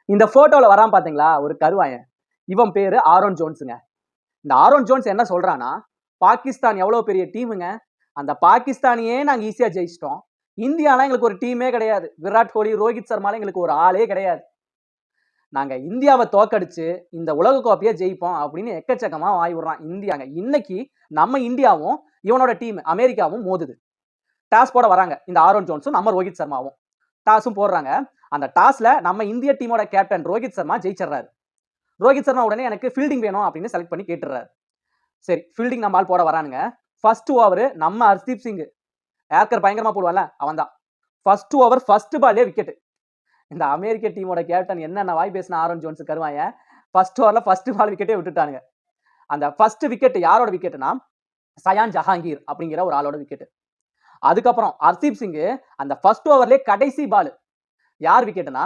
இந்த போட்டோல வரான் பாத்தீங்களா ஒரு கருவாயன், இவன் பேரு ஆரோன் ஜோன்ஸுங்க. இந்த ஆரோன் ஜோன்ஸ் என்ன சொல்றானா, பாகிஸ்தான் எவ்வளவு பெரிய டீமுங்க, அந்த பாகிஸ்தானியே நாங்க ஈஸியா ஜெயிச்சிட்டோம். இந்தியாலாம் எங்களுக்கு ஒரு டீமே கிடையாது. விராட் கோலி, ரோஹித் சர்மால எங்களுக்கு ஒரு ஆளே கிடையாது. நாங்க இந்தியாவை தோக்கடிச்சு இந்த உலக கோப்பையை ஜெயிப்போம் அப்படின்னு எக்கச்சக்கமா வாய் விடுறான் இந்தியாங்க. இன்னைக்கு நம்ம இந்தியாவும் இவனோட டீம் அமெரிக்காவும் மோதுது. டாஸ் போட வராங்க இந்த ஆரோன் ஜோன்ஸும் நம்ம ரோஹித் சர்மாவும். டாஸும் போடுறாங்க. அந்த டாஸ்ல நம்ம இந்திய டீமோட கேப்டன் ரோஹித் சர்மா ஜெயிச்சிடறாரு. ரோஹித் சர்மா உடனே எனக்கு ஃபீல்டிங் வேணும் அப்படின்னு செலக்ட் பண்ணி கேட்டுறாரு. சரி, ஃபீல்டிங் நம்ம ஆள் போட வரானுங்க. ஃபர்ஸ்ட் ஓவர் நம்ம ஹர்தீப் சிங் ஏர்கர் பயங்கரமா போடுவான்ல, அவன் தான். ஃபர்ஸ்ட் ஓவர் ஃபர்ஸ்ட் பால்லே விக்கெட். இந்த அமெரிக்க டீமோட கேப்டன் என்னென்ன வாய் பேசின ஆரோன் ஜோன்ஸ் கருவாயன், ஃபர்ஸ்ட் ஓவர்ல ஃபர்ஸ்ட் பால் விக்கெட்டே விட்டுட்டானுங்க. அந்த ஃபர்ஸ்ட் விக்கெட் யாரோட விக்கெட்னா, சயான் ஜஹாங்கீர் அப்படிங்கிற ஒரு ஆளோட விக்கெட். அதுக்கப்புறம் ஹர்தீப் சிங் அந்த ஃபர்ஸ்ட் ஓவர்லேயே கடைசி பால் யார் விக்கெட்னா,